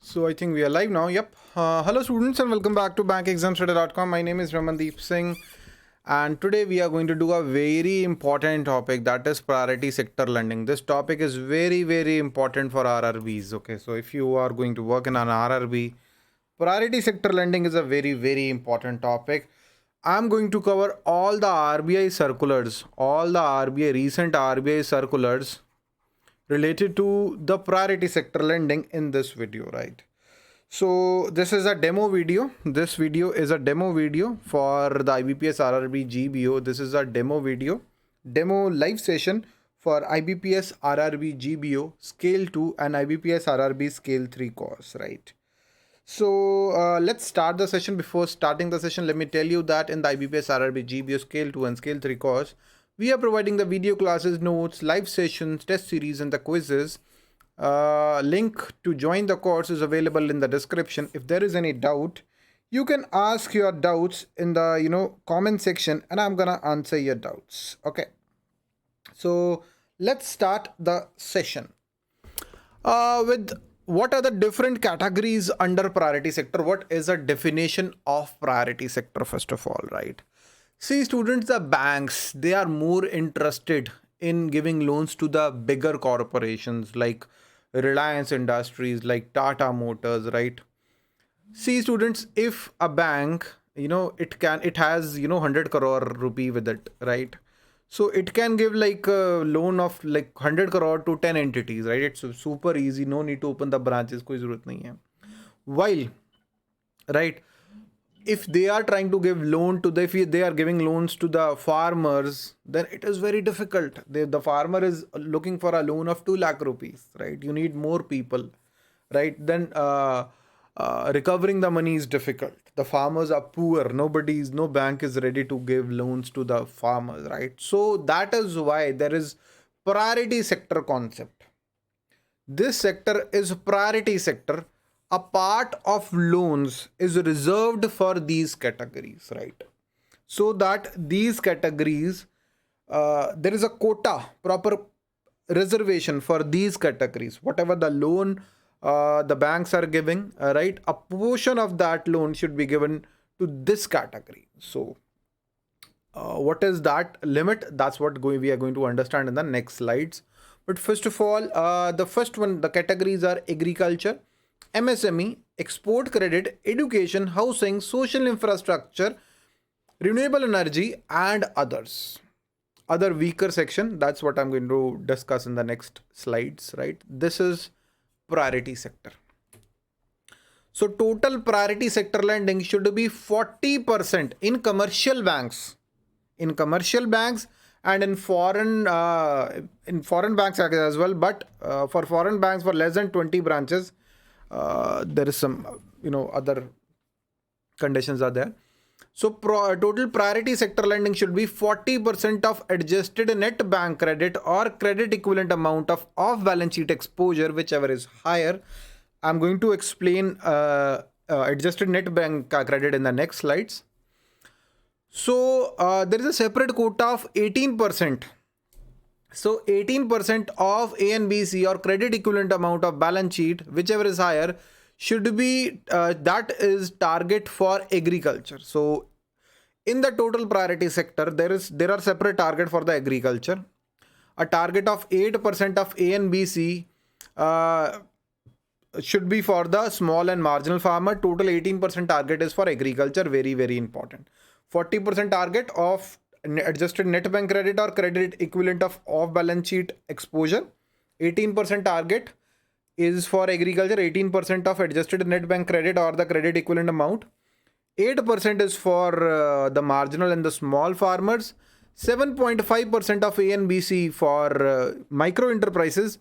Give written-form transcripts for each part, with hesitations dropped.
So I think we are live now. Yep. Hello students and welcome back to bankexamstudy.com. My name is Ramandeep Singh and today we are going to do a very important topic, that is priority sector lending. This topic is very important for RRBs. Okay, so if you are going to work in an RRB, priority sector lending is a very important topic. I'm going to cover all the RBI circulars, all the recent RBI circulars related to the priority sector lending in this video, right? So this is a demo video. This video is a demo video for the IBPS RRB GBO. This is a demo video, demo live session for IBPS RRB GBO Scale 2 and IBPS RRB Scale 3 course, right? So let's start the session. Before starting the session, let me tell you that in the IBPS RRB GBO Scale 2 and Scale 3 course, we are providing the video classes, notes, live sessions, test series, and the quizzes. Link to join the course is available in the description. If there is any doubt, you can ask your doubts in the comment section, and I'm gonna answer your doubts. Okay. So let's start the session with what are the different categories under priority sector. What is a definition of priority sector first of all, right? See students, the banks, they are more interested in giving loans to the bigger corporations like Reliance Industries, like Tata Motors, right? See students, if a bank, it has 100 crore rupee with it, right? So it can give like a loan of like 100 crore to 10 entities, right? It's super easy. No need to open the branches. Koi zarurat nahi hai. While, right, if they are trying to give loan to if they are giving loans to the farmers, then it is very difficult. The farmer is looking for a loan of 2 lakh rupees, right? You need more people, right? Then recovering the money is difficult. The farmers are poor. No bank is ready to give loans to the farmers, right? So that is why there is priority sector concept. This sector is priority sector. A part of loans is reserved for these categories, right? So that these categories, there is a quota, proper reservation for these categories. Whatever the loan the banks are giving, right? A portion of that loan should be given to this category. So what is that limit? That's what we are going to understand in the next slides. But first of all, the first one, the categories are agriculture, MSME, export credit, education, housing, social infrastructure, renewable energy, and others. Other weaker section, that's what I'm going to discuss in the next slides, right? This is priority sector. So total priority sector lending should be 40% in commercial banks. In commercial banks and in foreign banks as well. But for foreign banks, for less than 20 branches, there is some other conditions are there. So total priority sector lending should be 40% of adjusted net bank credit or credit equivalent amount of off-balance sheet exposure, whichever is higher. I'm going to explain adjusted net bank credit in the next slides. So there is a separate quota of 18%. So 18% of A and B, C or credit equivalent amount of balance sheet, whichever is higher, should be that is target for agriculture. So in the total priority sector, there are separate target for the agriculture. A target of 8% of A and B, C should be for the small and marginal farmer. Total 18% target is for agriculture. Very important. 40% target of adjusted net bank credit or credit equivalent of off-balance sheet exposure. 18% target is for agriculture. 18% of adjusted net bank credit or the credit equivalent amount. 8% is for the marginal and the small farmers. 7.5% of A and B, C for micro enterprises.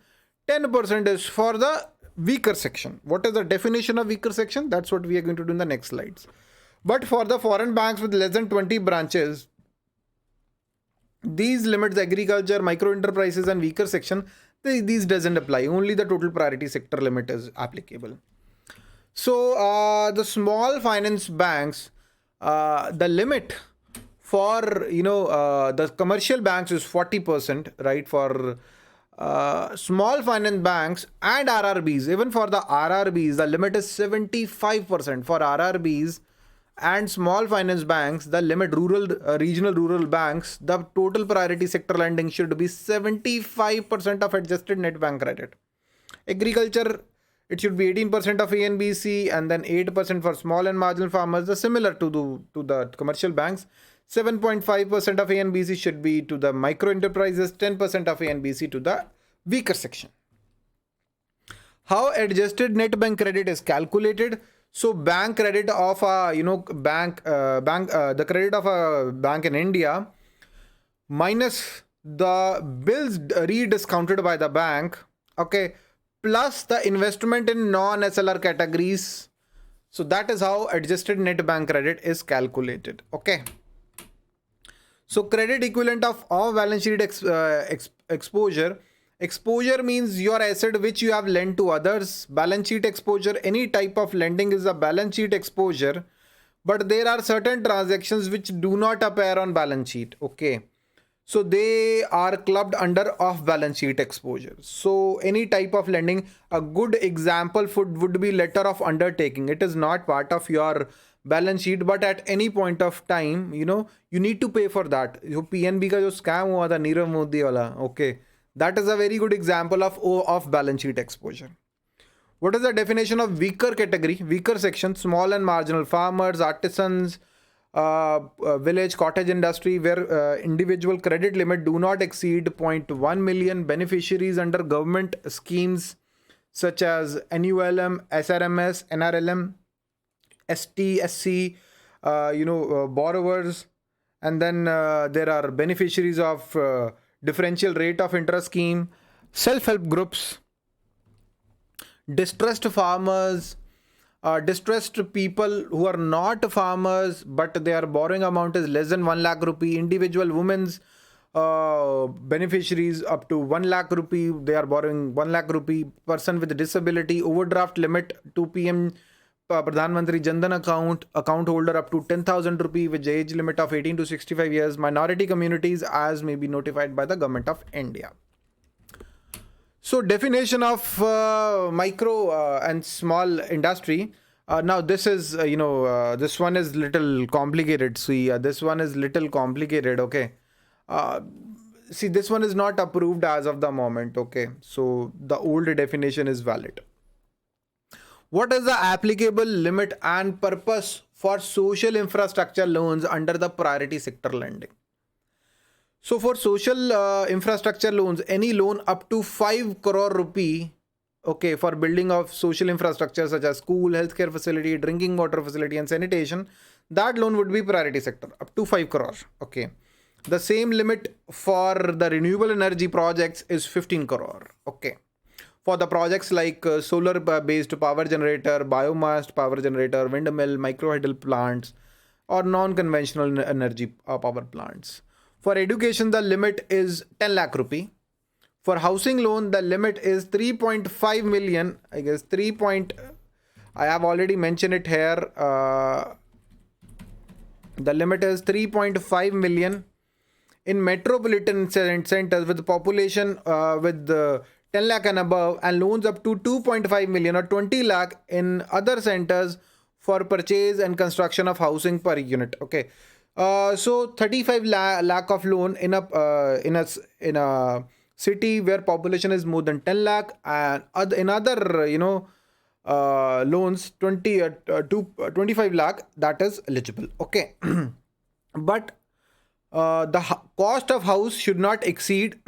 10% is for the weaker section. What is the definition of weaker section? That's what we are going to do in the next slides. But for the foreign banks with less than 20 branches, these limits, agriculture, micro enterprises and weaker section, these doesn't apply. Only the total priority sector limit is applicable. So the small finance banks, the limit for the commercial banks is 40%, right? For Small finance banks and RRBs, even for the RRBs, the limit is 75%. For RRBs and small finance banks, the limit regional rural banks, the total priority sector lending should be 75% of adjusted net bank credit. Agriculture, it should be 18% of ANBC, and then 8% for small and marginal farmers, the similar to the commercial banks. 7.5% of ANBC should be to the micro enterprises, 10% of ANBC to the weaker section. How adjusted net bank credit is calculated? So bank credit of a the credit of a bank in India minus the bills rediscounted by the bank, okay, plus the investment in non-SLR categories. So that is how adjusted net bank credit is calculated. Okay. So credit equivalent of off-balance sheet exposure. Exposure means your asset which you have lent to others. Balance sheet exposure, any type of lending is a balance sheet exposure. But there are certain transactions which do not appear on balance sheet. Okay. So they are clubbed under off-balance sheet exposure. So any type of lending, a good example would be letter of undertaking. It is not part of your balance sheet, but at any point of time, you need to pay for that. PNB ka jo scam hua tha Nirav Modi wala, okay, that is a very good example of off-balance sheet exposure. What is the definition of weaker category? Weaker section: small and marginal farmers, artisans, village cottage industry, where individual credit limit do not exceed 0.1 million. Beneficiaries under government schemes such as NULM, SRMS, NRLM, ST, SC, borrowers. And then there are beneficiaries of differential rate of interest scheme, self-help groups, distressed farmers, distressed people who are not farmers but their borrowing amount is less than 1 lakh rupee, individual women's beneficiaries up to 1 lakh rupee, they are borrowing 1 lakh rupee, person with disability, overdraft limit to PM Pradhan Mantri Jan Dhan account holder up to 10,000 rupee with age limit of 18 to 65 years, minority communities as may be notified by the Government of India. So definition of micro and small industry. Now this is, this one is little complicated. See, this one is little complicated. Okay. See, this one is not approved as of the moment. Okay. So the old definition is valid. What is the applicable limit and purpose for social infrastructure loans under the priority sector lending? So for social infrastructure loans, any loan up to 5 crore rupee, okay, for building of social infrastructure such as school, healthcare facility, drinking water facility and sanitation, that loan would be priority sector up to 5 crore. Okay. The same limit for the renewable energy projects is 15 crore. Okay. For the projects like solar based power generator, biomass power generator, windmill, microhydel plants or non-conventional energy power plants. For education, the limit is 10 lakh rupee. For housing loan, the limit is 3.5 million. I guess I have already mentioned it here. The limit is 3.5 million in metropolitan centers with population with 10 lakh and above, and loans up to 2.5 million or 20 lakh in other centers for purchase and construction of housing per unit. Okay. So 35 lakh of loan in a city where population is more than 10 lakh, and in other loans 25 lakh, that is eligible. Okay. But the cost of house should not exceed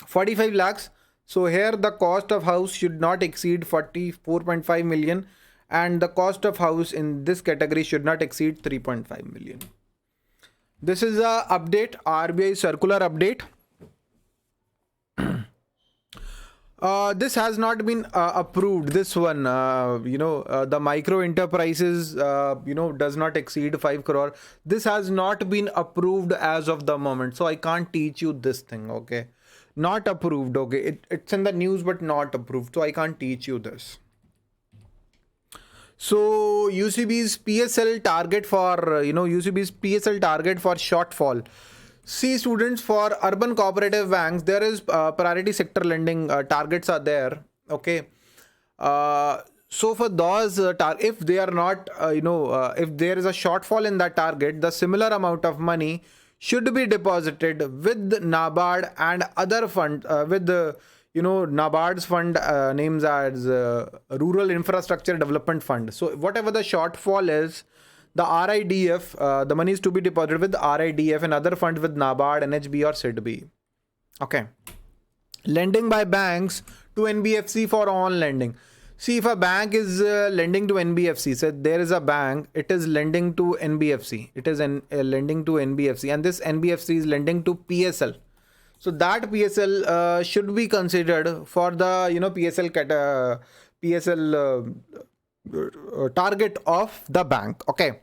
45 lakhs. So here the cost of house should not exceed 44.5 million, and the cost of house in this category should not exceed 3.5 million. This is a update, RBI circular update. This has not been approved. This one, the micro enterprises, does not exceed 5 crore. This has not been approved as of the moment. So I can't teach you this thing. Okay. Not approved. Okay. It's in the news, but not approved. So I can't teach you this. So UCB's PSL target for, UCB's PSL target for shortfall. See students, for urban cooperative banks, there is priority sector lending targets are there. Okay. So for those, if they are not, if there is a shortfall in that target, the similar amount of money should be deposited with NABARD and other fund, with the, NABARD's fund names as Rural Infrastructure Development Fund. So whatever the shortfall is, the RIDF, the money is to be deposited with RIDF and other fund with NABARD, NHB or SEBI. Okay. Lending by banks to NBFC for on lending. See, if a bank is lending to NBFC, so there is a bank, it is lending to NBFC. It is lending to NBFC, and this NBFC is lending to PSL. So that PSL should be considered for the PSL target of the bank. Okay.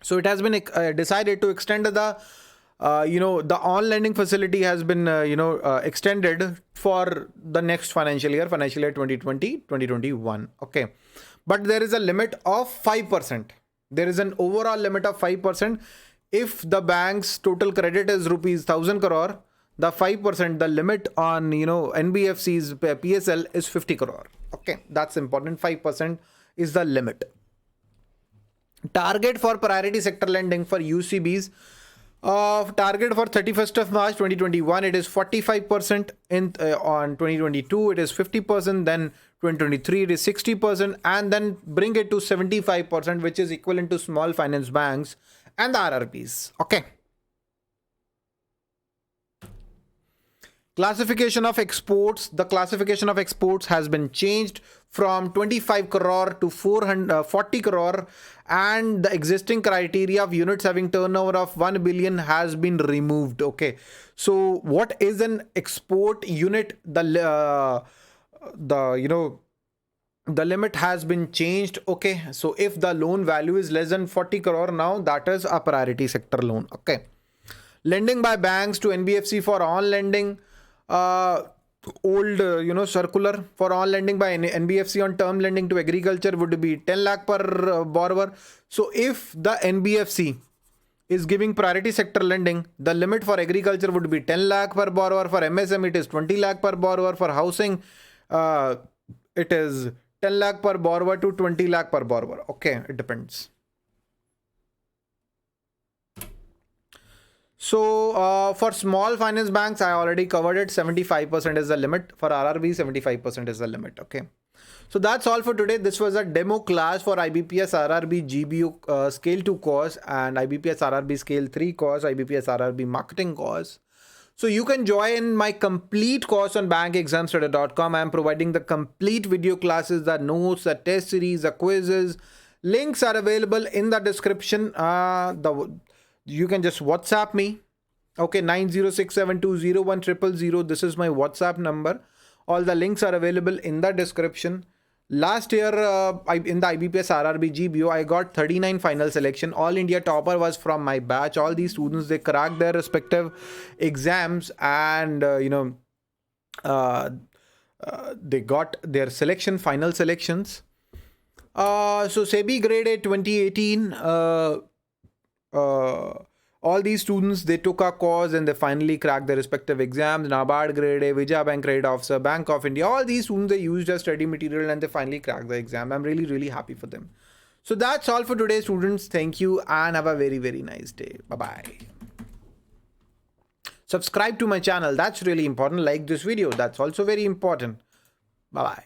So it has been decided to extend the the on lending facility has been extended for the next financial year 2020-2021. Okay, but there is a limit of 5%. There is an overall limit of 5%. If the bank's total credit is rupees 1000 crore, the 5%, the limit on NBFC's PSL is 50 crore. Okay, that's important. 5% is the limit. Target for priority sector lending for UCBs. Target for 31st of March 2021, it is 45%. On 2022 it is 50%, then 2023 it is 60%, and then bring it to 75%, which is equivalent to small finance banks and the RRBs. Okay. Classification of exports. The classification of exports has been changed from 25 crore to 40 crore, and the existing criteria of units having turnover of 1 billion has been removed. Okay, so what is an export unit? The limit has been changed. Okay, so if the loan value is less than 40 crore now, that is a priority sector loan. Okay. Lending by banks to NBFC for on lending. Old circular for on lending by NBFC on term lending to agriculture would be 10 lakh per borrower. So if the NBFC is giving priority sector lending, the limit for agriculture would be 10 lakh per borrower. For MSM it is 20 lakh per borrower. For housing it is 10 lakh per borrower to 20 lakh per borrower. Okay, it depends. So for small finance banks, I already covered it. 75% is the limit. For RRB, 75% is the limit. Okay. So that's all for today. This was a demo class for IBPS RRB GBO Scale 2 course and IBPS RRB Scale 3 course, IBPS RRB Marketing course. So you can join my complete course on bankexamstudy.com. I am providing the complete video classes, the notes, the test series, the quizzes. Links are available in the description. You can just WhatsApp me. Okay, 9067201000. This is my WhatsApp number. All the links are available in the description. Last year in the IBPS RRB GBO, I got 39 final selection. All India topper was from my batch. All these students, they cracked their respective exams and they got their final selections. So SEBI Grade A 2018. All these students, they took a course and they finally cracked their respective exams. NABARD Grade A, Vijaya Bank Grade Officer, Bank of India, all these students, they used as study material and they finally cracked the exam. I'm really, really happy for them. So that's all for today, students. Thank you and have a very, very nice day. Bye-bye. Subscribe to my channel. That's really important. Like this video. That's also very important. Bye-bye.